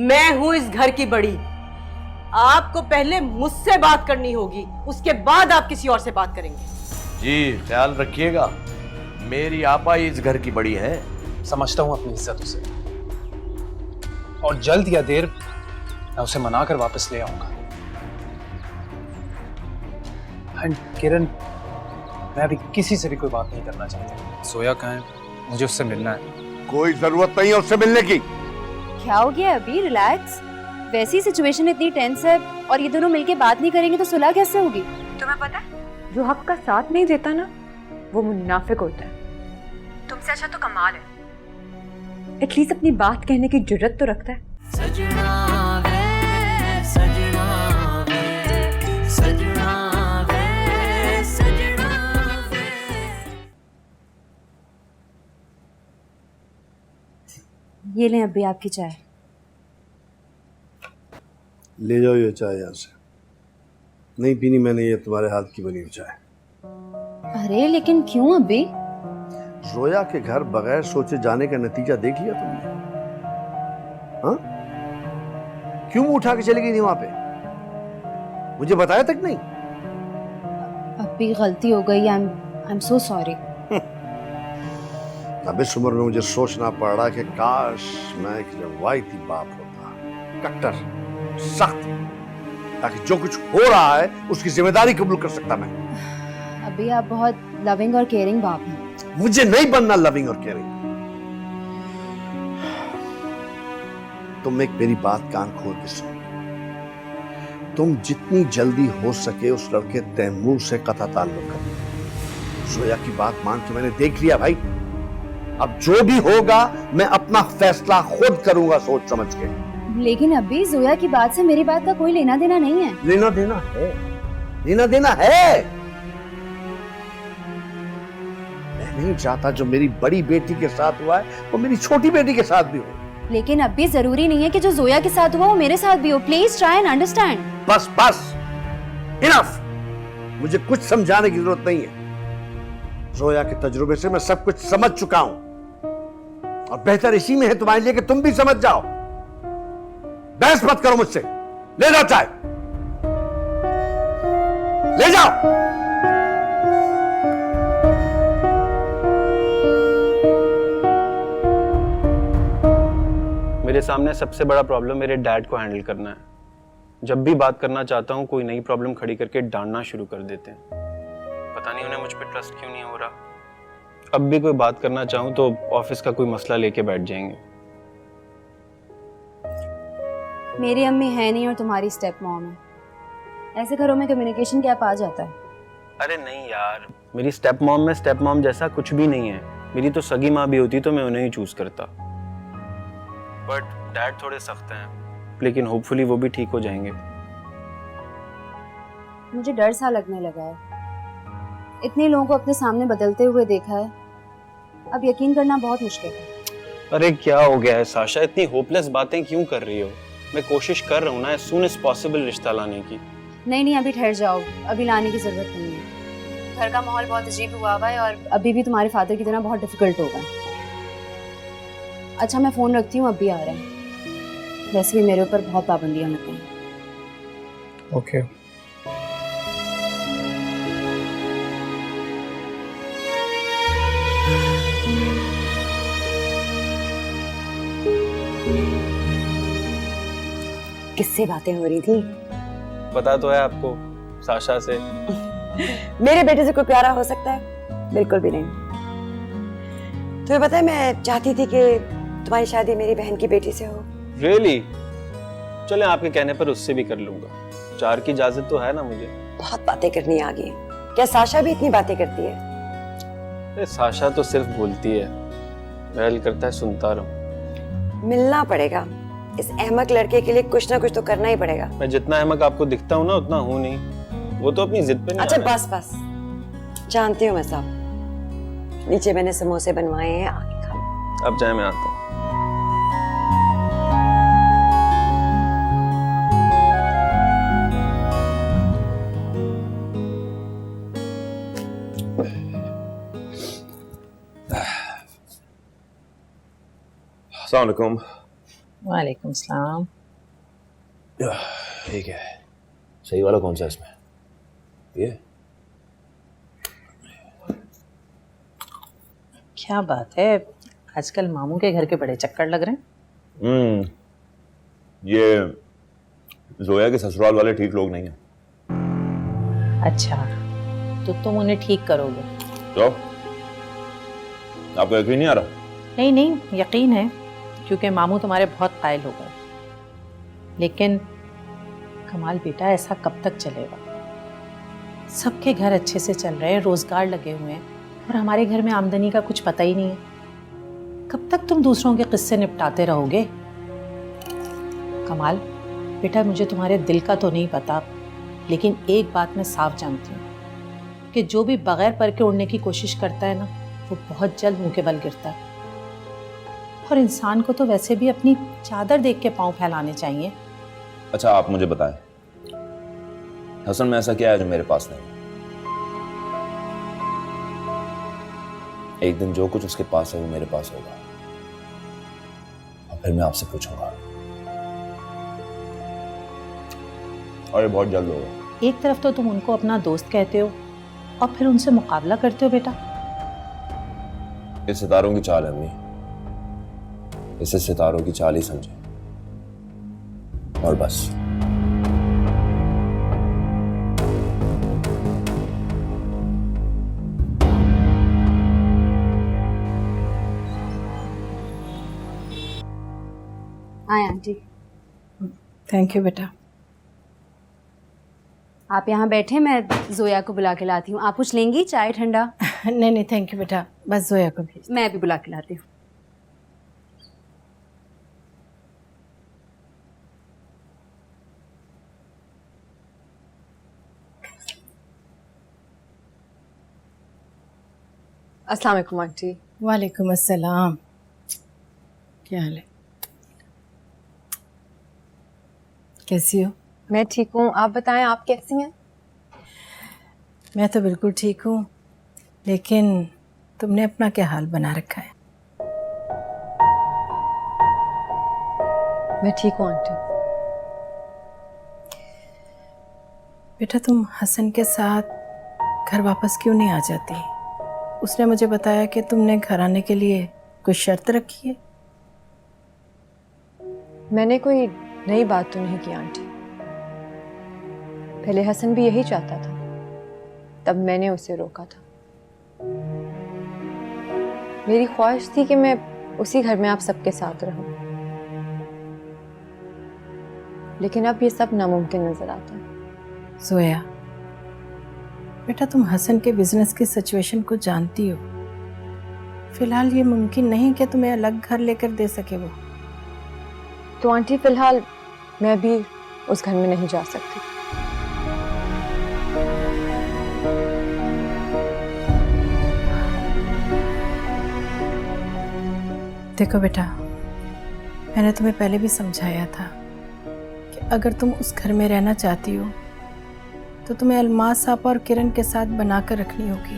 मैं हूं इस घर की बड़ी। आपको पहले मुझसे बात करनी होगी, उसके बाद आप किसी और से बात करेंगे। जी ख्याल रखिएगा, मेरी आपा ही इस घर की बड़ी है। समझता हूं अपनी इज्जत उसे, और जल्द या देर मैं उसे मनाकर वापस ले आऊंगा। एंड किरण, मैं अभी किसी से भी कोई बात नहीं करना चाहता। सोया कहाँ है? मुझे उससे मिलना है। कोई जरूरत नहीं है उससे मिलने की। क्या हो गया अभी? रिलैक्स। वैसी सिचुएशन इतनी टेंस है और ये दोनों मिलके बात नहीं करेंगे तो सुलह कैसे होगी? तुम्हें पता है, जो हक का साथ नहीं देता ना, वो मुनाफिक होता है। तुमसे अच्छा तो कमाल है, एटलीस्ट अपनी बात कहने की जुर्रत तो रखता है। सजना वे, सजना वे, सजना वे, सजना वे। ये लें अभी आपकी चाय। ले जाओ ये चाय यहाँ से। नहीं पीनी मैंने ये तुम्हारे हाथ की बनी हुई चाय। अरे लेकिन क्यों अभी? जोया के घर बगैर सोचे जाने का नतीजा देख लिया तुमने? हाँ? क्यों मुंह उठा के चली गई थी वहां पे? मुझे बताया तक नहीं? अभी गलती हो गई। I am so sorry. अब इस उम्र में मुझे सोचना पड़ रहा कि काश मैं एक रवायती बाप होता, कट्टर, सख्त, ताकि जो कुछ हो रहा है उसकी जिम्मेदारी कबूल कर सकता मैं। अभी आप बहुत लविंग और केयरिंग बाप हैं। मुझे नहीं बनना लविंग और केयरिंग। तुम एक मेरी बात कान खोल के सुनो। तुम जितनी जल्दी हो सके उस लड़के तैमूर से कता ताल्लुक करो। जोया की बात मान के मैंने देख लिया भाई। अब जो भी होगा मैं अपना फैसला खुद करूंगा सोच समझ के। लेकिन अभी जोया की बात से मेरी बात का कोई लेना देना नहीं है। लेना देना है, लेना देना है। मैं नहीं चाहता जो मेरी बड़ी बेटी के साथ हुआ है वो मेरी छोटी बेटी के साथ भी हो। लेकिन अभी जरूरी नहीं है कि जो जोया के साथ हुआ वो मेरे साथ भी हो। Please try and understand. बस बस, इनफ। मुझे कुछ समझाने की जरूरत नहीं है। जोया के तजुर्बे से मैं सब कुछ समझ चुका हूं, और बेहतर इसी में है तुम्हारे लिए कि तुम भी समझ जाओ। बहस मत करो मुझसे। ले जाओ चाय, ले जाओ। मेरे सामने सबसे बड़ा प्रॉब्लम मेरे डैड को हैंडल करना है। जब भी बात करना चाहता हूँ कोई नई प्रॉब्लम खड़ी करके डांटना शुरू कर देते हैं। पता नहीं उन्हें मुझ पर ट्रस्ट क्यों नहीं हो रहा। अब भी कोई बात करना चाहूँ तो ऑफिस का कोई मसला लेके बैठ जाएंगे। मेरी अम्मी है नहीं और तुम्हारी स्टेप मॉम है। ऐसे घरों में कम्युनिकेशन गैप आ जाता है। अरे नहीं यार, मेरी स्टेप मॉम में स्टेप मॉम जैसा कुछ भी नहीं है। मेरी तो सगी माँ भी होती तो मैं उन्हें ही चूज करता। बट डैड थोड़े सख्त हैं, लेकिन होपफुली वो भी ठीक हो जाएंगे। मुझे डर सा लगने लगा है। इतने लोगों को अपने सामने बदलते हुए देखा है, अब यकीन करना बहुत मुश्किल है। अरे क्या हो गया है साशा, इतनी होपलेस बातें क्यों कर रही हो? मैं कोशिश कर रहा हूँ ना as soon as possible रिश्ता लाने की। नहीं अभी ठहर जाओ, अभी लाने की जरूरत नहीं है। घर का माहौल बहुत अजीब हुआ हुआ है और अभी भी तुम्हारे फादर की तरह बहुत डिफिकल्ट होगा। अच्छा मैं फोन रखती हूँ, अभी आ रहे हैं। वैसे भी मेरे ऊपर बहुत पाबंदियां होती हैं। ओके। किससे बातें हो रही थी? पता तो है आपको, साशा से। मेरे बेटे से कोई प्यारा हो सकता है? बिल्कुल भी नहीं। तुम्हें पता है मैं चाहती थी कि तुम्हारी शादी मेरी बहन की बेटी से हो। Really? चले आपके कहने पर उससे भी कर लूंगा। 4 की इजाजत तो है ना मुझे। बहुत बातें करनी आ गई। क्या साशा भी इतनी बातें करती है? अरे साशा तो सिर्फ बोलती है, महल करता है सुनता रहूं। मिलना पड़ेगा। इस अहमक लड़के के लिए कुछ ना कुछ तो करना ही पड़ेगा। मैं जितना अहमक आपको दिखता हूँ ना उतना हूँ नहीं। वो तो अपनी जिद पे नहीं अच्छा आ रहा है। बस जानती हूँ मैं सब। नीचे मैंने समोसे बनवाए हैं, आके खा लो। अब जाए, मैं आता हूँ। अस्सलाम वालेकुम। वालेकुम सलाम। ठीक है, सही वाला कौन सा है इसमें? ये क्या बात है, आजकल मामू के घर के बड़े चक्कर लग रहे हैं। ये जोया के ससुराल वाले ठीक लोग नहीं हैं। अच्छा, तो तुम उन्हें ठीक करोगे? तो आपको यकीन नहीं आ रहा? नहीं नहीं, यकीन है, क्योंकि मामू तुम्हारे बहुत कायल हो गए। लेकिन कमाल बेटा, ऐसा कब तक चलेगा? सबके घर अच्छे से चल रहे हैं, रोजगार लगे हुए हैं, और हमारे घर में आमदनी का कुछ पता ही नहीं है। कब तक तुम दूसरों के किस्से निपटाते रहोगे? कमाल बेटा, मुझे तुम्हारे दिल का तो नहीं पता, लेकिन एक बात मैं साफ जानती हूँ कि जो भी बगैर पर के उड़ने की कोशिश करता है ना, वो बहुत जल्द मुंह के बल गिरता है। और इंसान को तो वैसे भी अपनी चादर देख के पांव फैलाने चाहिए। अच्छा, आप मुझे बताएं, हसन में ऐसा क्या है जो मेरे पास नहीं? एक दिन जो कुछ उसके पास है वो मेरे पास होगा, और फिर मैं आपसे पूछूंगा, और ये बहुत जल्द होगा। एक तरफ तो तुम उनको अपना दोस्त कहते हो और फिर उनसे मुकाबला करते हो बेटा। ये सितारों की चाल है अम्मी, इसे सितारों की चाल ही समझे, और बस। आए आंटी। थैंक यू बेटा। आप यहाँ बैठे, मैं जोया को बुला के लाती हूँ। आप कुछ लेंगी, चाय ठंडा? नहीं नहीं, थैंक यू बेटा, बस जोया को भेज। मैं भी बुला के लाती हूँ। अस्सलाम वालेकुम आंटी। वालेकुम अस्सलाम। क्या हाल है? कैसी हो? मैं ठीक हूँ, आप बताएं, आप कैसी हैं? मैं तो बिल्कुल ठीक हूँ, लेकिन तुमने अपना क्या हाल बना रखा है? मैं ठीक हूँ आंटी। बेटा, तुम हसन के साथ घर वापस क्यों नहीं आ जाती? उसने मुझे बताया कि तुमने घर आने के लिए कोई शर्त रखी है। मैंने कोई नई बात तो नहीं की आंटी। पहले हसन भी यही चाहता था, तब मैंने उसे रोका था। मेरी ख्वाहिश थी कि मैं उसी घर में आप सबके साथ रहूं, लेकिन अब ये सब नामुमकिन नजर आता है। जोया बेटा, तुम हसन के बिजनेस की सिचुएशन को जानती हो। फिलहाल ये मुमकिन नहीं कि तुम्हें अलग घर लेकर दे सके वो। तो आंटी फिलहाल मैं भी उस घर में नहीं जा सकती। देखो बेटा, मैंने तुम्हें पहले भी समझाया था कि अगर तुम उस घर में रहना चाहती हो तो तुम्हें अलमास आपा और किरण के साथ बनाकर रखनी होगी,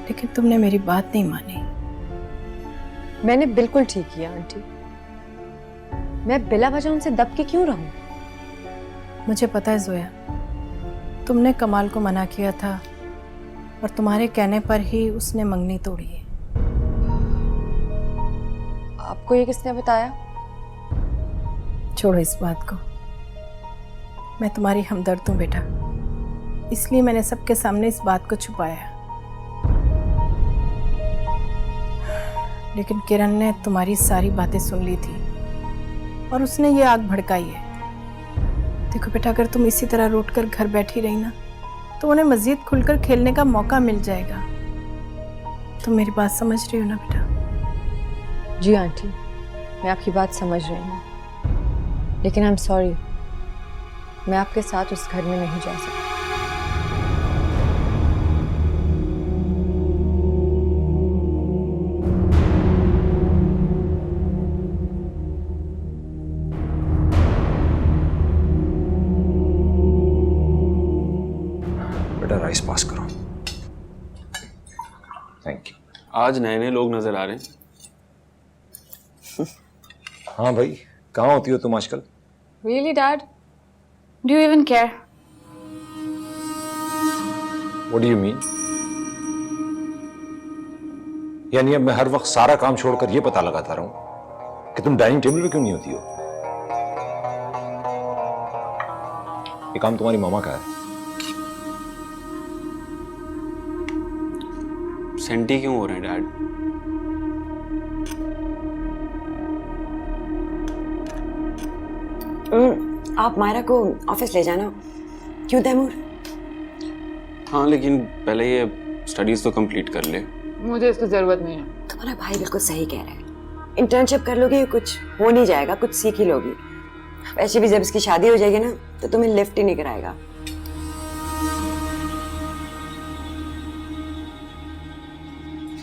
लेकिन तुमने मेरी बात नहीं मानी। मैंने बिल्कुल ठीक किया आंटी। मैं बिला वजह उनसे दब के क्यों रहूं? मुझे पता है जोया, तुमने कमाल को मना किया था और तुम्हारे कहने पर ही उसने मंगनी तोड़ी है। आपको ये किसने बताया? छोड़ो इस बात को, मैं तुम्हारी हमदर्द हूँ बेटा, इसलिए मैंने सबके सामने इस बात को छुपाया। लेकिन किरण ने तुम्हारी सारी बातें सुन ली थी और उसने ये आग भड़काई है। देखो बेटा, अगर तुम इसी तरह रूठ कर घर बैठी रही ना, तो उन्हें मजीद खुलकर खेलने का मौका मिल जाएगा। तुम मेरी बात समझ रही हो ना बेटा? जी आंटी, मैं आपकी बात समझ रही हूँ, लेकिन आई एम सॉरी, मैं आपके साथ उस घर में नहीं जा सकती। बेटा राइस पास करो। Thank you. आज नए नए लोग नजर आ रहे हैं। हाँ भाई, कहाँ होती हो तुम आजकल? Really, Dad? Do you even care? What do you mean? यानी अब मैं हर वक्त सारा काम छोड़कर ये पता लगाता रहूं कि तुम डाइनिंग टेबल पे क्यों नहीं होती हो? ये काम तुम्हारी मामा का है। सेंटी क्यों हो रहे हैं डैड? आप मायरा को ऑफिस ले जाना। क्यों तैमूर? हाँ, लेकिन पहले ये स्टडीज तो कंप्लीट कर ले। मुझे इसकी जरूरत नहीं है। तुम्हारा भाई बिल्कुल सही कह रहा है। इंटर्नशिप कर लोगे, कुछ हो नहीं जाएगा, कुछ सीख ही लोगी। वैसे भी जब इसकी शादी हो जाएगी ना तो तुम्हें लिफ्ट ही नहीं कराएगा।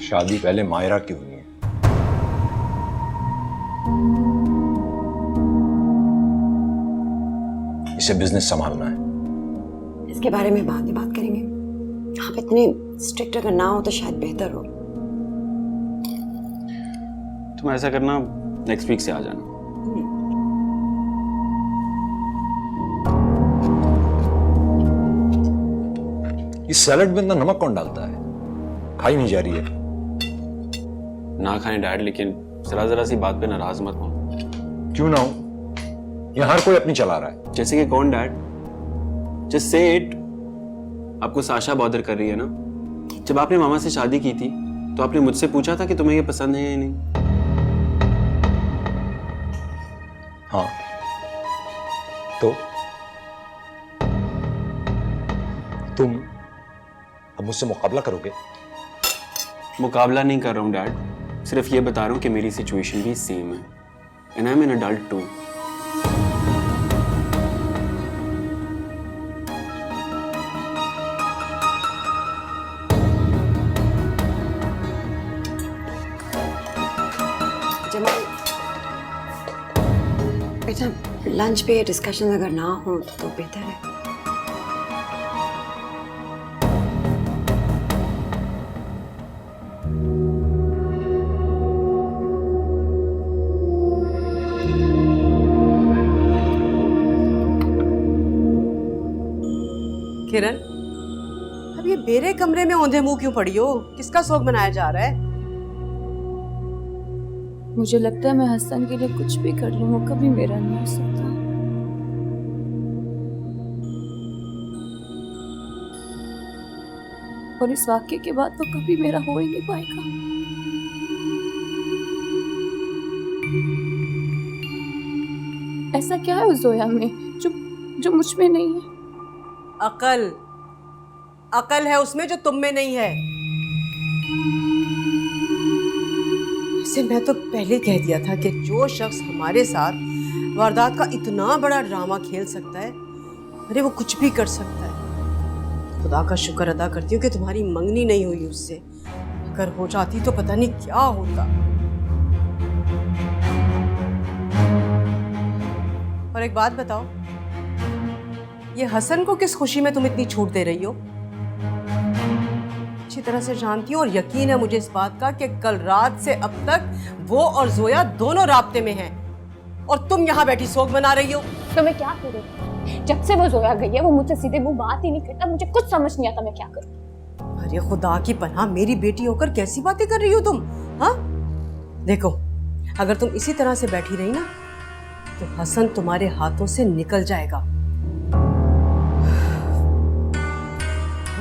शादी पहले मायरा की हुई है। इसे बिजनेस संभालना है। इसके बारे में बाद में बात करेंगे। आप इतने स्ट्रिक्ट अगर ना हो तो शायद बेहतर हो। तुम ऐसा करना, नेक्स्ट वीक से आ जाना। इस सैलेड में इतना नमक कौन डालता है? खाई नहीं जा रही है। ना खाएं डैड, लेकिन जरा जरा सी बात पे नाराज मत हो। क्यों ना हो? यहाँ हर कोई अपनी चला रहा है। जैसे कि कौन डैड? Just say it. आपको साशा बॉदर कर रही है ना? जब आपने मामा से शादी की थी तो आपने मुझसे पूछा था कि तुम्हें ये पसंद है या नहीं। हाँ, तो तुम अब मुझसे मुकाबला करोगे? मुकाबला नहीं कर रहा हूँ डैड, सिर्फ ये बता रहा हूँ कि मेरी सिचुएशन भी सेम है and I am an adult too. बेटा, लंच पे डिस्कशन अगर ना हो तो बेहतर है। किरण, अब ये मेरे कमरे में औंधे मुंह क्यों पड़ी हो? किसका शौक मनाया जा रहा है? मुझे लगता है मैं हसन के लिए कुछ भी कर लूं, वो कभी मेरा नहीं हो सकता। और इस वाक्य के बाद तो कभी मेरा हो ही नहीं पाएगा। ऐसा क्या है उस जोया में जो मुझ में नहीं है? अकल है उसमें जो तुम में नहीं है। वैसे मैं तो पहले कह दिया था कि जो शख्स हमारे साथ वारदात का इतना बड़ा ड्रामा खेल सकता है, अरे वो कुछ भी कर सकता है। खुदा का शुक्र अदा करती हूँ कि तुम्हारी मंगनी नहीं हुई उससे। अगर हो जाती तो पता नहीं क्या होता। और एक बात बताओ, ये हसन को किस खुशी में तुम इतनी छूट दे रही हो? अच्छी तरह से जानती हूँ और यकीन है मुझे इस बात का कि कल रात से अब तक वो और जोया दोनों राब्ते में हैं और तुम यहाँ बैठी शोक मना रही हो। तो मैं क्या करूँ? जब से वो जोया गई है वो मुझसे सीधे मुंह बात ही नहीं करता। मुझे कुछ समझ नहीं आता मैं क्या करूँ। अरे खुदा की पनाह, मेरी बेटी होकर कैसी बातें कर रही हो तुम? हाँ, देखो, अगर तुम इसी तरह से बैठी रही ना तो हसन तुम्हारे हाथों से निकल जाएगा।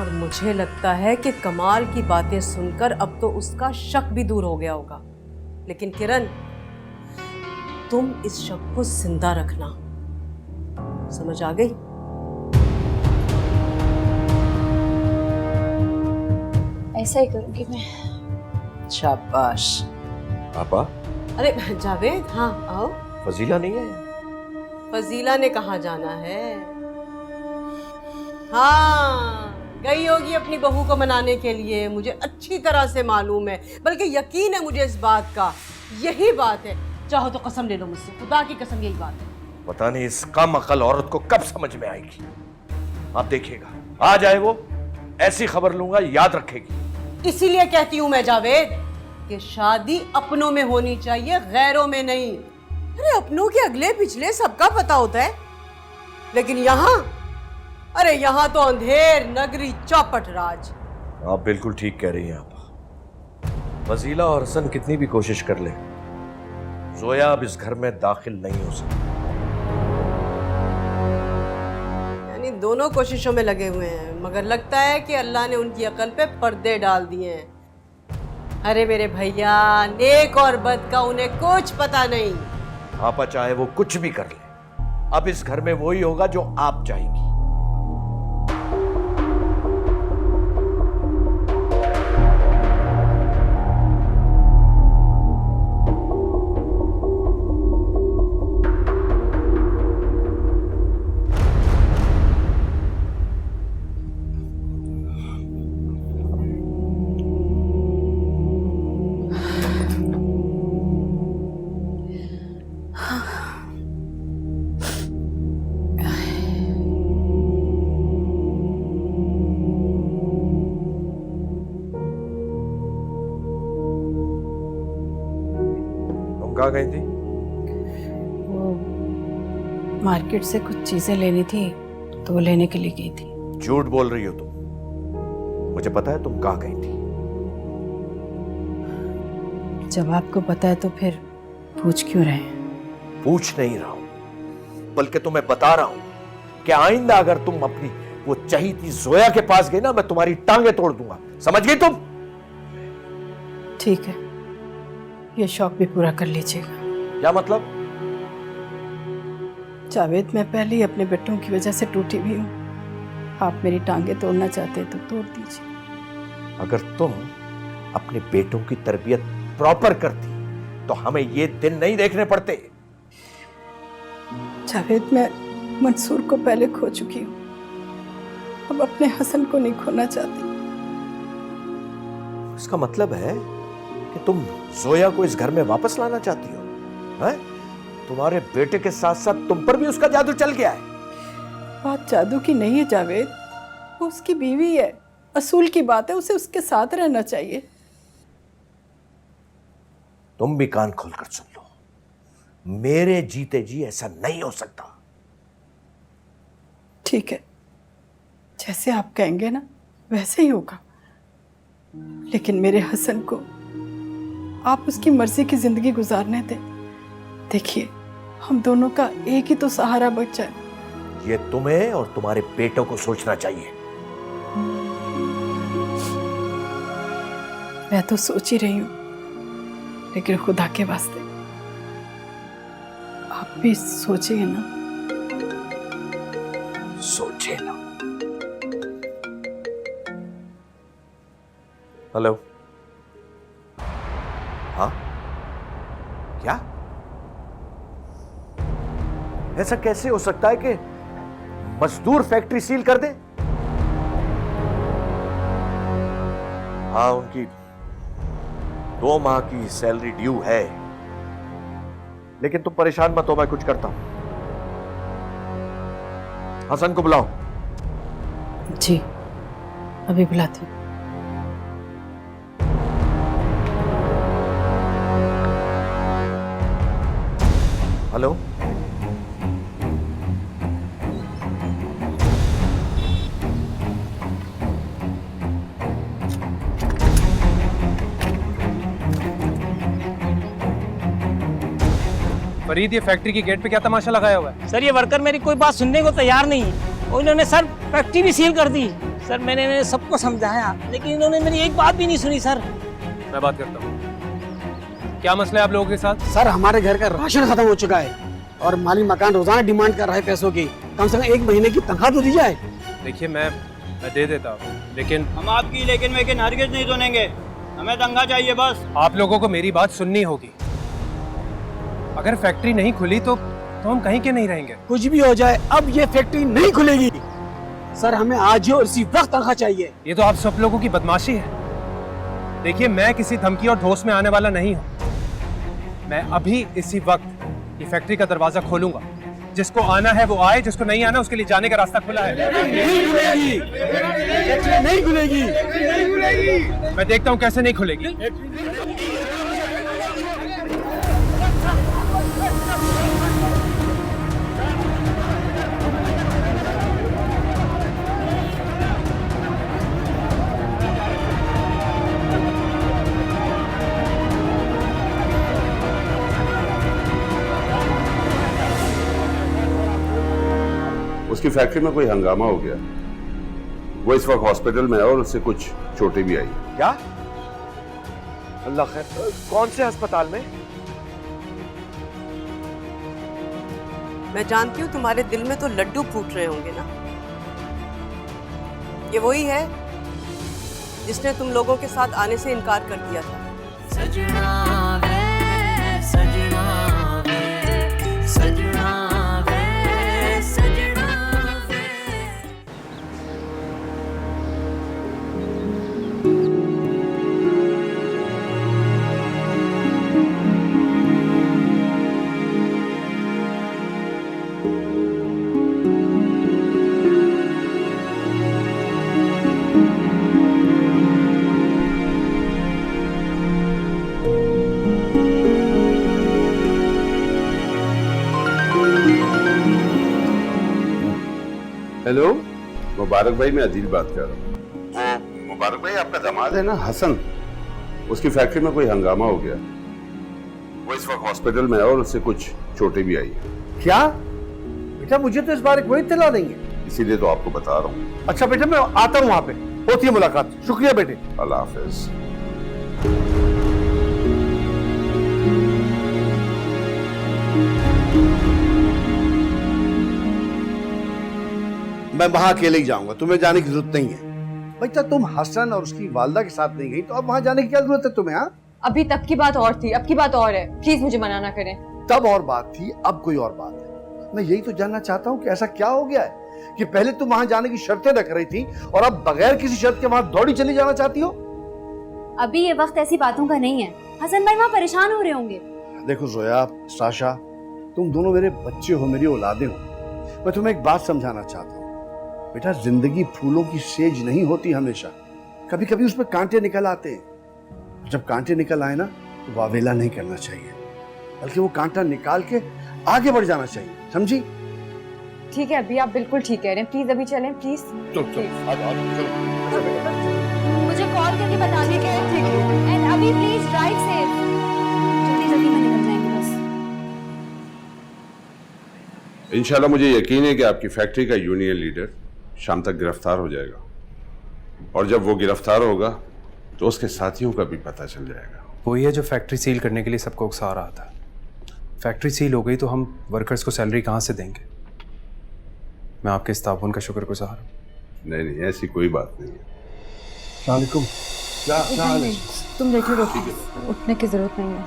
और मुझे लगता है कि कमाल की बातें सुनकर अब तो उसका शक भी दूर हो गया होगा। लेकिन किरण, तुम इस शक को जिंदा रखना। समझ आ गई? ऐसा ही करूंगी मैं। शाबाश। पापा, अरे जावेद, हाँ आओ। फजीला नहीं है? फजीला ने कहाँ जाना है? हाँ, गई होगी अपनी बहू को मनाने के लिए, मुझे अच्छी तरह से मालूम है। बल्कि यकीन है मुझे इस बात का। यही बात है। चाहो तो कसम ले लो मुझसे, खुदा की कसम यही बात है। पता नहीं इस कम अकल औरत को कब समझ में आएगी। आप देखिएगा, आ जाए वो, ऐसी खबर लूंगा, याद रखेगी। इसीलिए कहती हूँ मैं जावेद कि शादी अपनों में होनी चाहिए, गैरों में नहीं। अरे अपनों के अगले पिछले सबका पता होता है, लेकिन यहाँ, अरे यहाँ तो अंधेर नगरी चौपट राज। आप बिल्कुल ठीक कह रही हैं आप। फजीला और हसन कितनी भी कोशिश कर ले, जोया अब इस घर में दाखिल नहीं हो सकती। यानी दोनों कोशिशों में लगे हुए हैं, मगर लगता है कि अल्लाह ने उनकी अकल पे पर्दे डाल दिए हैं। अरे मेरे भैया, नेक और बद का उन्हें कुछ पता नहीं। आपा चाहे वो कुछ भी कर ले, अब इस घर में वही होगा जो आप चाहेंगी। कहाँ गई थी? वो मार्केट से कुछ चीजें लेनी थी तो वो लेने के लिए गई थी। झूठ बोल रही हो तुम, मुझे पता है तुम कहाँ गई थी। जब आपको पता है तो फिर पूछ क्यों रहे हैं? पूछ नहीं रहा हूं, बल्कि तुम्हें बता रहा हूं कि आइंदा अगर तुम अपनी वो चहीती जोया के पास गई ना, मैं तुम्हारी टांगे तोड़ दूंगा। समझ गई तुम? ठीक है, ये शौक भी पूरा कर लीजिएगा। क्या मतलब? जावेद, मैं पहले ही अपने बेटों की वजह से टूटी हुई हूँ। आप मेरी टांगे तोड़ना चाहते हैं तो तोड़ दीजिए। अगर तुम अपने बेटों की तरबियत प्रॉपर करती तो हमें ये दिन नहीं देखने पड़ते। जावेद, मैं मंसूर को पहले खो चुकी हूँ, अब अपने हसन को नहीं खोना चाहती। इसका मतलब है कि तुम जोया को इस घर में वापस लाना चाहती हो, हैं? तुम्हारे बेटे के साथ साथ तुम पर भी उसका जादू चल गया है। बात जादू की नहीं है जावेद, वो उसकी बीवी है, असूल की बात है, उसे उसके साथ रहना चाहिए। तुम भी कान खोलकर सुन लो, मेरे जीते जी ऐसा नहीं हो सकता। ठीक है, जैसे आप कहेंगे ना वैसे ही होगा, लेकिन मेरे हसन को आप उसकी मर्जी की जिंदगी गुजारने दें। देखिए, हम दोनों का एक ही तो सहारा बचा है। ये तुम्हें और तुम्हारे बेटों को सोचना चाहिए। मैं तो सोच ही रही हूँ, लेकिन खुदा के वास्ते आप भी सोचिए ना। सोचे ना। हेलो, हाँ क्या? ऐसा कैसे हो सकता है कि मजदूर फैक्ट्री सील कर दे? हाँ, उनकी 2 माह की सैलरी ड्यू है, लेकिन तुम परेशान मत हो, मैं कुछ करता हूं। हसन को बुलाओ। जी, अभी बुलाती हूँ। हेलो, फरीद, ये फैक्ट्री की गेट पे क्या तमाशा लगाया हुआ है? सर, ये वर्कर मेरी कोई बात सुनने को तैयार नहीं है और इन्होंने सर फैक्ट्री भी सील कर दी। सर, मैंने इन्हें सबको समझाया, लेकिन इन्होंने मेरी एक बात भी नहीं सुनी। सर, मैं बात करता हूँ। क्या मसला है आप लोगों के साथ? सर, हमारे घर का राशन खत्म हो चुका है और मालिक मकान रोजाना डिमांड कर रहा है पैसों की। कम से कम 1 महीने की तनख्वाह तो दी जाए। देखिए, मैं दे देता हूँ, लेकिन हम आपकी लेकिन हरगिज नहीं सुनेंगे। हमें तनख्वाह चाहिए बस। आप लोगों को मेरी बात सुननी होगी। अगर फैक्ट्री नहीं खुली तो हम कहीं के नहीं रहेंगे। कुछ भी हो जाए, अब ये फैक्ट्री नहीं खुलेगी। सर, हमें आज ही और इसी वक्त तनख्वाह चाहिए। ये तो आप सब लोगों की बदमाशी है। देखिए, मैं किसी धमकी और धोस में आने वाला नहीं हूँ। मैं अभी इसी वक्त ये फैक्ट्री का दरवाजा खोलूंगा। जिसको आना है वो आए, जिसको नहीं आना उसके लिए जाने का रास्ता खुला है। नहीं खुलेगी, नहीं खुलेगी, नहीं खुलेगी। मैं देखता हूँ कैसे नहीं खुलेगी। उसकी फैक्ट्री में कोई हंगामा हो गया। वो इस वक्त हॉस्पिटल में है और उससे कुछ चोटें भी आई हैं। क्या? अल्लाह खैर। कौन से अस्पताल में? मैं जानती हूँ तुम्हारे दिल में तो लड्डू फूट रहे होंगे ना। ये वही है जिसने तुम लोगों के साथ आने से इनकार कर दिया था। सजना वे सजना वे सजना वे सजना वे। हेलो, मुबारक भाई, मैं अदील बात कर रहा हूँ। मुबारक भाई आपका दामाद है ना हसन, उसकी फैक्ट्री में कोई हंगामा हो गया। वो इस वक्त हॉस्पिटल में है और उससे कुछ चोटें भी आई हैं। क्या? बेटा मुझे तो इस बारे कोई इत्तला नहीं है। इसीलिए तो आपको बता रहा हूँ। अच्छा बेटा, मैं आता हूँ, वहां पे होती है मुलाकात। शुक्रिया बेटे। अल्लाह हाफिज। मैं वहां अकेले ही जाऊंगा, तुम्हें जाने की जरूरत नहीं है। बेटा तुम हसन और उसकी वालदा के साथ नहीं गई तो अब वहां जाने की क्या जरूरत है तुम्हें? हाँ, अभी तब की बात और थी, अब की बात और है। प्लीज मुझे मना ना करें। तब और बात थी, अब कोई और बात है। मैं यही तो जानना चाहता हूँ कि ऐसा क्या हो गया है कि पहले तुम वहां जाने की शर्तें रख रही थी और अब बगैर किसी शर्त के वहां दौड़ी चली जाना चाहती हो? अभी ये वक्त ऐसी बातों का नहीं है। हसन भाई वहाँ परेशान हो रहे होंगे। देखो जोया, साशा, तुम दोनों मेरे बच्चे हो, मेरी औलादे हो। मैं तुम्हें एक बात समझाना चाहता हूँ बेटा, जिंदगी फूलों की सेज नहीं होती हमेशा। कभी कभी उसमें कांटे निकल आते हैं। जब कांटे निकल आए ना तो वावेला नहीं करना चाहिए, बल्कि वो कांटा निकाल के आगे बढ़ जाना चाहिए, समझी? ठीक है अभी, आप बिल्कुल ठीक कह रहे हैं। प्लीज अभी चलें, प्लीज। चलो मुझे कॉल करके बता दीजिए। ठीक है। एंड अभी प्लीज ड्राइव सेफ। जल्दी जल्दी में निकल जाएंगे बस। इंशाल्लाह मुझे यकीन है कि आपकी फैक्ट्री का यूनियन लीडर शाम तक गिरफ्तार हो जाएगा, और जब वो गिरफ्तार होगा तो उसके साथियों का भी पता चल जाएगा। वही है जो फैक्ट्री सील करने के लिए सबको उकसा रहा था। फैक्ट्री सील हो गई तो हम वर्कर्स को सैलरी कहाँ से देंगे? मैं आपके इस ताउन का शुक्रगुजार हूँ। नहीं नहीं, ऐसी कोई बात नहीं है। सलामुअलैकुम। क्या हाल है? तुम देखो डॉक्टर, उठने की जरूरत नहीं है।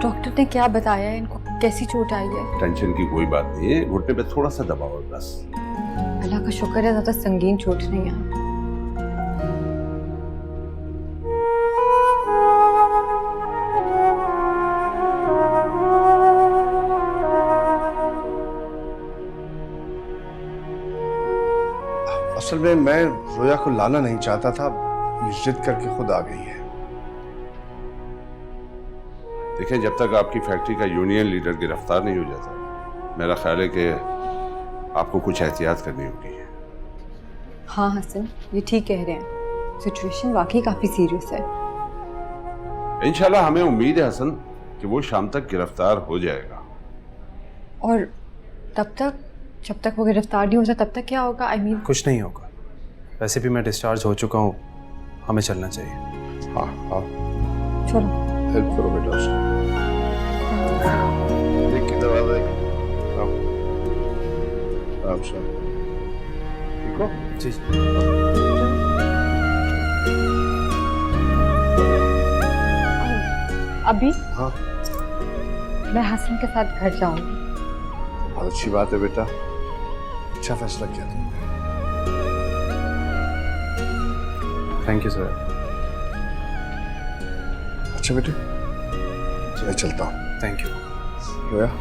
डॉक्टर ने क्या बताया है, इनको कैसी चोट आई है? टेंशन की कोई बात नहीं है, घुटने पे थोड़ा सा दबाव है बस। अल्लाह का शुक्र है ज्यादा संगीन चोट नहीं है। असल में मैं जोया को लाना नहीं चाहता था, ये जिद करके खुद आ गई है। देखें, जब तक आपकी फैक्ट्री का यूनियन लीडर गिरफ्तार नहीं हो जाता, मेरा ख्याल है कि आपको कुछ एहतियात करनी होगी। हाँ हसन, ये ठीक कह रहे हैं। सिचुएशन वाकई काफी सीरियस है। इंशाल्लाह हमें उम्मीद है हसन कि वो शाम तक गिरफ्तार हो जाएगा। और तब तक, जब तक वो गिरफ्तार नहीं होता तब तक क्या होगा? आई मीन कुछ नहीं होगा। वैसे भी मैं डिस्चार्ज हो चुका हूँ, हमें चलना चाहिए। हाँ हाँ, चलो हेल्प करो बेटा उसको। देख के दवा दे। अच्छा, ठीक हो? जी। अभी हाँ, मैं हसन के साथ घर जाऊंगी। बहुत अच्छी बात है बेटा, अच्छा फैसला किया तुमने। Thank you sir. अच्छा बेटे, मैं चलता हूँ। Thank you. जोया,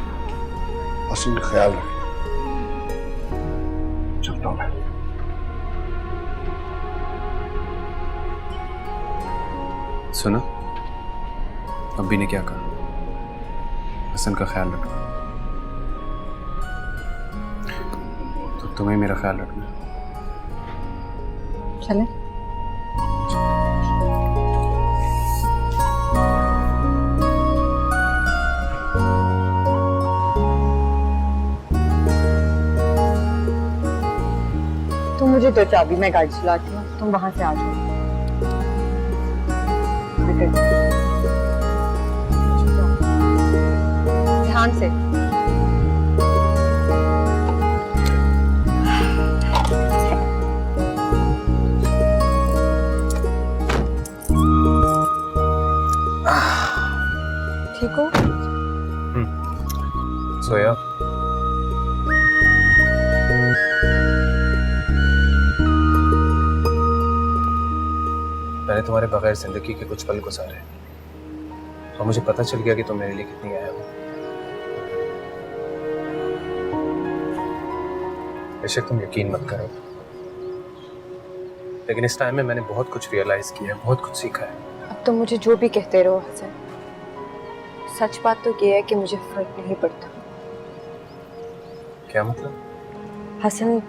हसन का ख्याल रखना। चलता हूँ मैं। सुना अब्बी ने क्या कहा? हसन का ख्याल रखना। तो तुम्हें मेरा ख्याल रखना। चले। मुझे दो चाबी, मैं गाड़ी चलाती हूँ, तुम वहां से आ जाओ। ध्यान से। ठीक हो? सोया, मैंने तुम्हारे बगैर जिंदगी के कुछ पल गुजारे और मुझे पता चल गया कि तुम मेरे लिए कितनी अहम हो। बेशक तुम यकीन मत करो, लेकिन इस टाइम में मैंने बहुत कुछ रियलाइज किया है, बहुत कुछ सीखा है। अब तुम मुझे जो भी कहते रहो हसन, सच बात तो ये है कि मुझे फर्क नहीं पड़ता। क्या मतलब? हसन,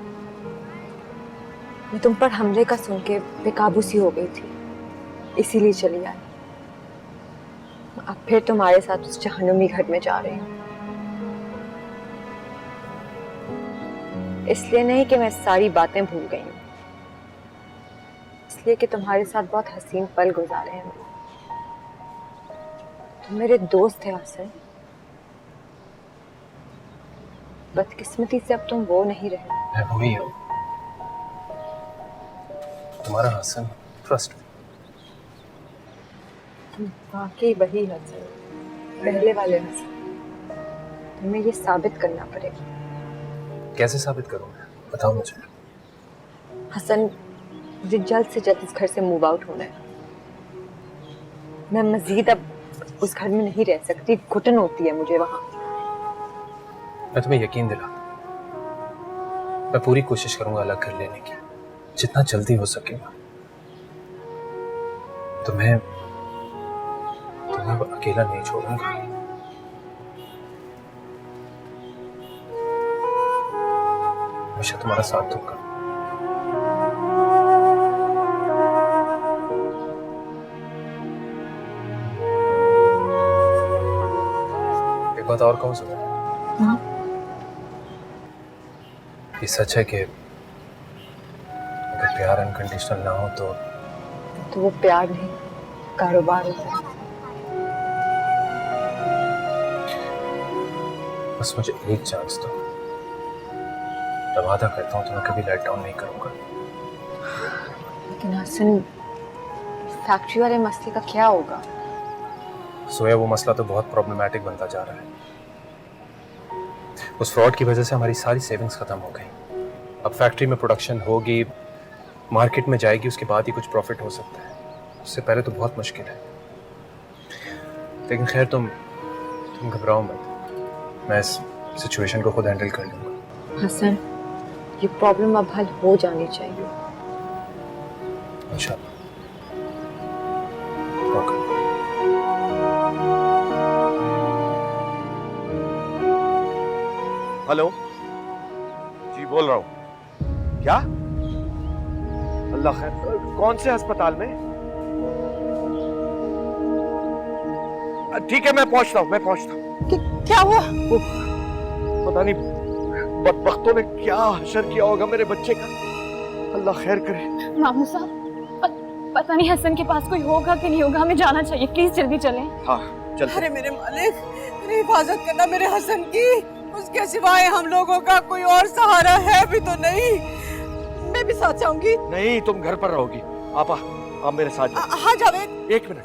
मैं तुम पर हमले का सुन के बेकाबू सी हो गई थी, इसीलिए चली आई। अब फिर तुम्हारे साथ उस जहन्नुमी घर में जा रही हूँ। इसलिए नहीं कि मैं सारी बातें भूल गई हूँ, इसलिए कि तुम्हारे साथ बहुत हसीन पल गुजारे हैं। तुम मेरे दोस्त थे हसन, बदकिस्मती से अब तुम वो नहीं रहे। मैं वही हूँ, तुम्हारा हसन, ट्रस्ट। तुम वाकई वही हसन, पहले वाले हसन। तुम्हें ये साबित करना पड़ेगा। कैसे साबित करूँ मैं? बताओ मुझे। हसन, मुझे जल्द से जल्द इस घर से मूव आउट होना है। मैं मजीद अब उस घर में नहीं रह सकती, घुटन होती है मुझे वहां। मैं तुम्हें यकीन दिलाता हूं, मैं पूरी कोशिश करूंगा अलग घर लेने की, जितना जल्दी हो सकेगा। तुम्हें अकेला नहीं छोड़ूंगा। हमेशा तुम्हारा साथ दूंगा। एक बात और कहूं सुनो, ये सच है कि अगर प्यार अनकंडीशनल ना हो तो वो प्यार नहीं, कारोबार होता है। बस मुझे एक चांस दो, मैं वादा करता हूँ तुम्हें कभी लेट डाउन नहीं करूंगा। लेकिन हसन, फैक्ट्री वाले मसले का क्या होगा? सोया, वो मसला तो बहुत प्रॉब्लमैटिक बनता जा रहा है। उस फ्रॉड की वजह से हमारी सारी सेविंग्स खत्म हो गई। अब फैक्ट्री में प्रोडक्शन होगी, मार्केट में जाएगी, उसके बाद ही कुछ प्रॉफिट हो सकता है। उससे पहले तो बहुत मुश्किल है। लेकिन खैर, तुम घबराओ मत, मैं इस सिचुएशन को खुद हैंडल कर लूंगा। हसन, ये प्रॉब्लम अब हल हो जानी चाहिए। इंशाल्लाह। हेलो जी, बोल रहा हूँ। क्या? अल्लाह खैर, कौन से अस्पताल में? ठीक है, मैं पहुंचता हूँ। क्या हुआ? पता नहीं बदबख्तों ने क्या हशर किया होगा मेरे बच्चे का। अल्लाह खैर करे। मामू साहब, पता नहीं हसन के पास कोई होगा कि नहीं होगा, हमें जाना चाहिए, प्लीज जल्दी चलें। हाँ चलते। अरे मेरे मालिक, मेरी हिफाजत करना मेरे हसन की। उसके सिवाय हम लोगों का कोई और सहारा है भी तो नहीं। मैं भी साथ जाऊंगी। नहीं, तुम घर पर रहोगी। आप मेरे साथ जाओ। हाँ जावेद, एक मिनट।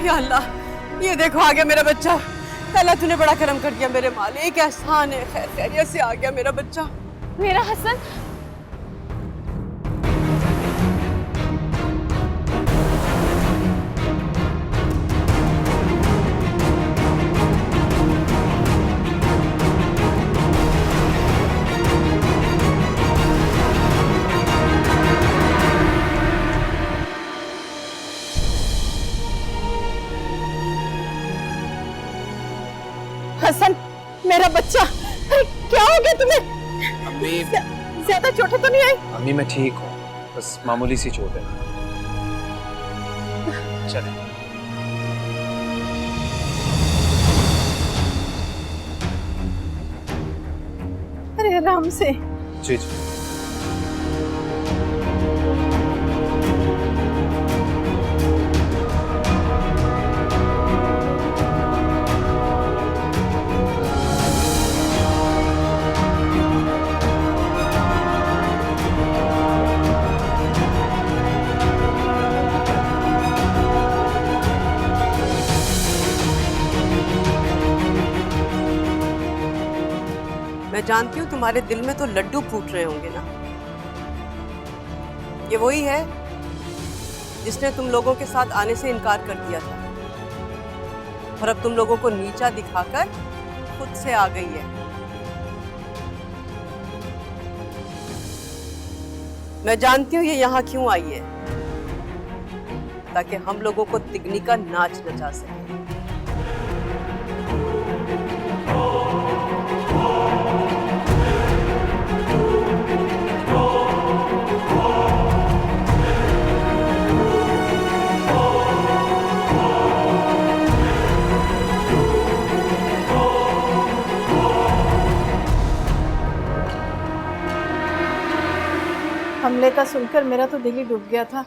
या अल्लाह, ये देखो आ गया मेरा बच्चा। अल्लाह तूने बड़ा करम कर दिया मेरे मालिक, एहसान है। खैर खैरियत से आ गया मेरा बच्चा। मेरा हसन। हसन, मेरा बच्चा, क्या हो गया तुम्हें? अम्मी, चोटें तो नहीं आई? अम्मी मैं ठीक हूँ, बस मामूली सी चोट है। चले। अरे आराम से। जी जी। मैं जानती हूँ तुम्हारे दिल में तो लड्डू फूट रहे होंगे ना। ये वही है जिसने तुम लोगों के साथ आने से इनकार कर दिया था और अब तुम लोगों को नीचा दिखाकर खुद से आ गई है। मैं जानती हूँ ये यहाँ क्यों आई है, ताकि हम लोगों को तिगनी का नाच नचा सके। हमले का सुनकर मेरा तो दिल ही डूब गया था।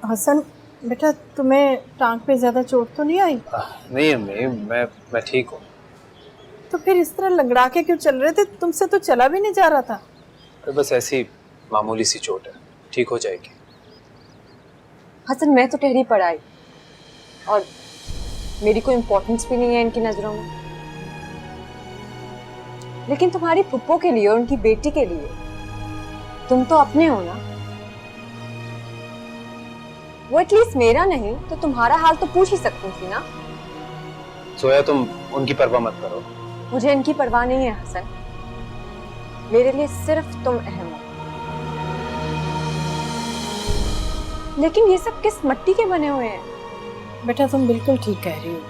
हसन बेटा, तुम्हें टांग पे ज्यादा चोट तो नहीं आई? नहीं अम्मी, मैं ठीक हूँ। तो फिर इस तरह लंगड़ा के क्यों चल रहे थे? तुमसे तो चला भी नहीं जा रहा था। तो बस ऐसी मामूली सी चोट है, ठीक हो जाएगी। हसन मैं तो ठहरी पढ़ाई और मेरी कोई इम्पोर्टेंस भी नहीं है इनकी नजरों में, लेकिन तुम्हारी फुप्पो के लिए और उनकी बेटी के लिए तुम तो अपने हो ना। वो एटलीस्ट मेरा नहीं तो तुम्हारा हाल तो पूछ ही सकती थी ना। सोया तुम उनकी परवाह मत करो। मुझे इनकी परवाह नहीं है हसन, मेरे लिए सिर्फ तुम अहम हो। लेकिन ये सब किस मिट्टी के बने हुए हैं? बेटा तुम बिल्कुल ठीक कह रही हो,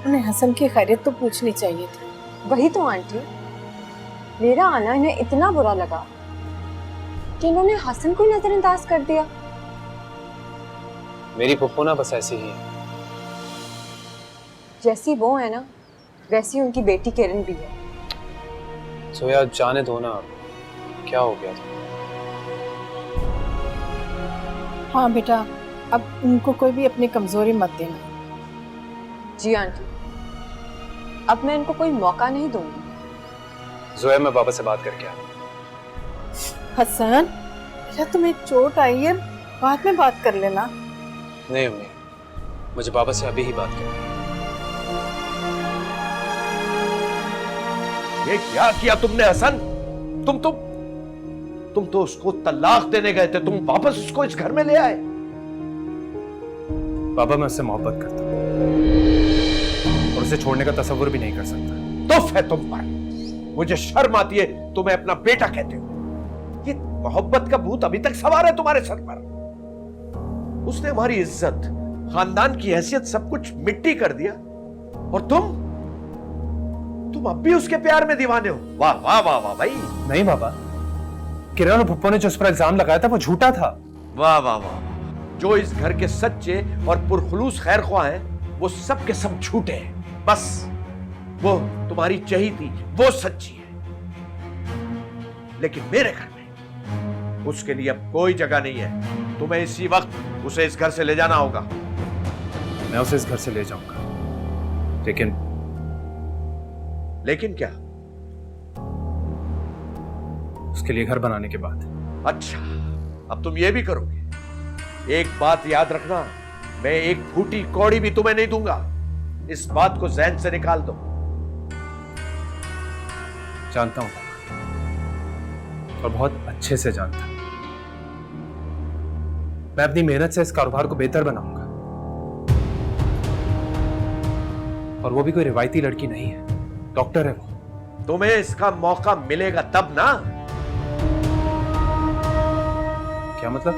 उन्हें हसन की खैरियत तो पूछनी चाहिए थी। वही तो आंटी, मेरा आना इन्हें इतना बुरा लगा कि इन्होंने हसन को नजरअंदाज कर दिया। मेरी फुप्पो ना बस ऐसी ही है। जैसी वो है ना वैसी उनकी बेटी किरण भी है। सोया जाने दो ना, क्या हो गया था? हाँ बेटा, अब उनको कोई भी अपनी कमजोरी मत देना। जी आंटी, अब मैं इनको कोई मौका नहीं दूंगी। जोया मैं बाबा से बात करके आया। हसन बेटा, तुम्हें चोट आई है, बाद में बात कर लेना। नहीं अम्मी, मुझे बाबा से अभी ही बात करनी है। ये क्या किया तुमने हसन? तुम तो उसको तलाक देने गए थे, तुम वापस उसको इस घर में ले आए। बाबा मैं उससे मोहब्बत करता हूं और उसे छोड़ने का तसव्वुर भी नहीं कर सकता। तुफ है तुम पर, मुझे शर्म आती है तुम्हें अपना बेटा कहते हो। ये मोहब्बत का भूत अभी तक सवार है तुम्हारे सर पर। उसने हमारी इज्जत, खानदान की हैसियत सब कुछ मिट्टी कर दिया और तुम अब भी उसके प्यार में दीवाने हो। वाह वाह वाह वाह भाई। नहीं बाबा, किरण और फुप्पो ने जो उस पर इल्जाम लगाया था वो झूठा था। वाह वाह वाह। जो इस घर के सच्चे और पुरखुलूस खैर ख्वाह हैं, वो सब के सब झूठे हैं। बस वो तुम्हारी चहीती वो सच्ची है, लेकिन मेरे घर में उसके लिए अब कोई जगह नहीं है। तुम्हें इसी वक्त उसे इस घर से ले जाना होगा। मैं उसे इस घर से ले जाऊंगा, लेकिन क्या? उसके लिए घर बनाने के बाद। अच्छा, अब तुम ये भी करोगे? एक बात याद रखना, मैं एक फूटी कौड़ी भी तुम्हें नहीं दूंगा। इस बात को ज़हन से निकाल दो। जानता हूं और बहुत अच्छे से जानता हूं। मैं अपनी मेहनत से इस कारोबार को बेहतर बनाऊंगा, और वो भी कोई रिवायती लड़की नहीं है, डॉक्टर है वो। तुम्हें इसका मौका मिलेगा तब ना। क्या मतलब?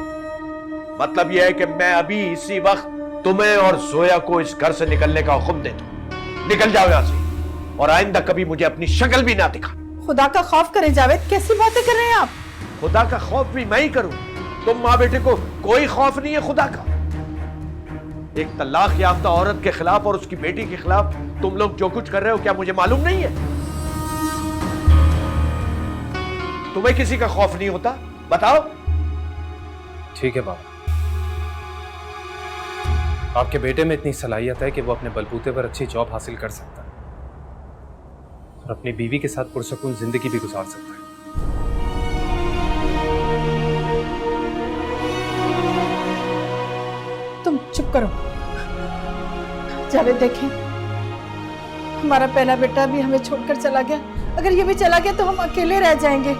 मतलब यह है कि मैं अभी इसी वक्त तुम्हें और जोया को इस घर से निकलने का हुक्म देता हूं। निकल जाओ यहां से और आइंदा कभी मुझे अपनी शक्ल भी ना दिखा। खुदा का खौफ करें जावेद, कैसी बातें कर रहे हैं आप? खुदा का खौफ भी मैं ही करूं। तुम माँ बेटे को कोई खौफ नहीं है खुदा का? एक तलाक याफ्ता औरत के खिलाफ और उसकी बेटी के खिलाफ तुम लोग जो कुछ कर रहे हो, क्या मुझे मालूम नहीं है? तुम्हें किसी का खौफ नहीं होता? बताओ। ठीक है बाबा, आपके बेटे में इतनी सलाहियत है कि वो अपने बलबूते पर अच्छी जॉब हासिल कर सकता है और अपनी बीवी के साथ पुरसकून जिंदगी भी गुजार सकता है। तुम चुप करो। जावेद देखें, हमारा पहला बेटा भी हमें छोड़कर चला गया। अगर ये भी चला गया तो हम अकेले रह जाएंगे।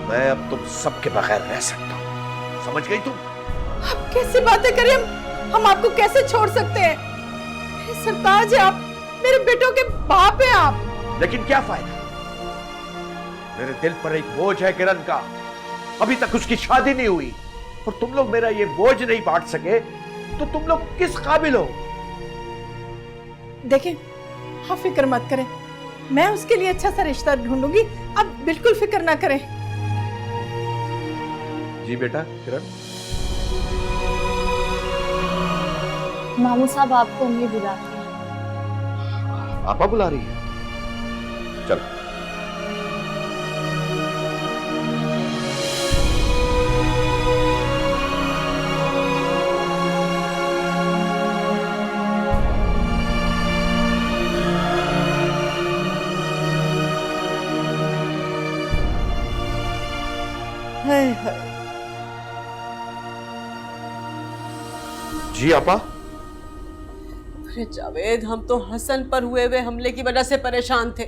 मैं अब तुम सबके बगैर रह सकता हूं, समझ गई तुम? आप कैसी बातें करें? हम आपको कैसे छोड़ सकते हैं? सरताज है आप, मेरे बेटों के बाप हैं आप। लेकिन क्या फायदा? मेरे दिल पर एक बोझ है किरण का, अभी तक उसकी शादी नहीं हुई और तुम लोग मेरा ये बोझ नहीं बांट सके तो तुम लोग किस काबिल हो? देखें, आप फिक्र मत करें, मैं उसके लिए अच्छा सा रिश्ता ढूंढूंगी, आप बिल्कुल फिक्र ना करें। जी बेटा किरण। मामू साहब आपको अम्मी बुला रही हैं। आपा बुला रही है? चलो। हाय हाय। जी आपा। अरे जावेद, हम तो हसन पर हुए हुए हमले की वजह से परेशान थे।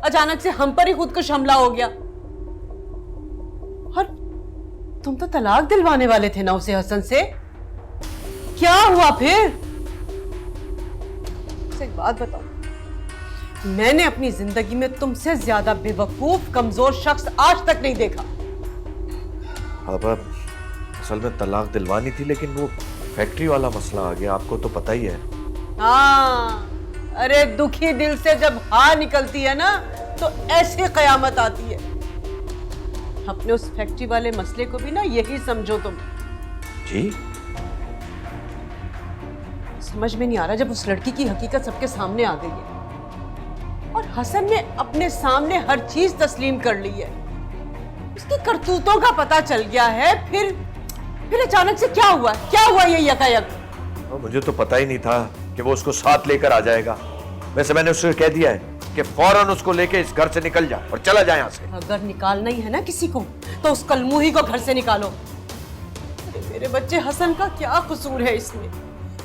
अचानक से हम पर ही खुदकुश हमला हो गया। और तुम तो तलाक दिलवाने वाले थे ना उसे हसन से, क्या हुआ फिर? एक बात बताओ, मैंने अपनी जिंदगी में तुमसे ज्यादा बेवकूफ कमजोर शख्स आज तक नहीं देखा। आपा असल में तलाक दिलवानी थी, लेकिन वो फैक्ट्री वाला मसला आ गया, आपको तो पता ही है। हाँ, अरे दुखी दिल से जब हार निकलती है ना तो ऐसी कयामत आती है। अपने उस फैक्ट्री वाले मसले को भी ना यही समझो तुम। जी समझ में नहीं आ रहा, जब उस लड़की की हकीकत सबके सामने आ गई है और हसन ने अपने सामने हर चीज तस्लीम कर ली है, उसकी करतूतों का पता चल गया है, फिर अचानक से क्या हुआ ये यकायक? मुझे तो पता ही नहीं था कि वो उसको साथ लेकर आ जाएगा। वैसे मैंने उससे कह दिया है कि फौरन उसको लेके इस घर से निकल जा और चला जाए यहाँ से। अगर निकालना ही है ना किसी को तो उस कलमुही को घर से निकालो। अरे मेरे बच्चे हसन का क्या कसूर है इसमें?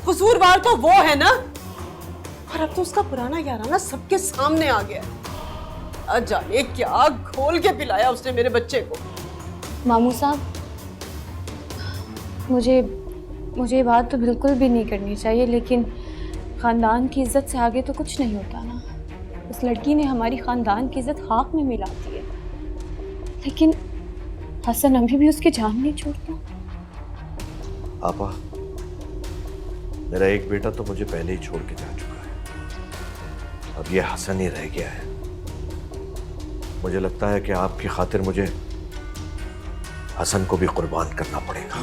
कसूरवार तो वो है ना, और अब तो उसका पुराना याराना सबके सामने आ गया है। जाने क्या घोल के पिलाया उसने मेरे बच्चे को। मामू साहब, मुझे ये बात तो बिल्कुल भी नहीं करनी चाहिए, लेकिन ख़ानदान की इज्जत से आगे तो कुछ नहीं होता ना। उस लड़की ने हमारी ख़ानदान की इज्जत खाक में मिला दी है, लेकिन हसन अभी भी उसकी जान नहीं छोड़ता। आपा, मेरा एक बेटा तो मुझे पहले ही छोड़ के जा चुका है, अब ये हसन ही रह गया है। मुझे लगता है कि आपकी खातिर मुझे हसन को भी कुर्बान करना पड़ेगा।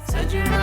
सजना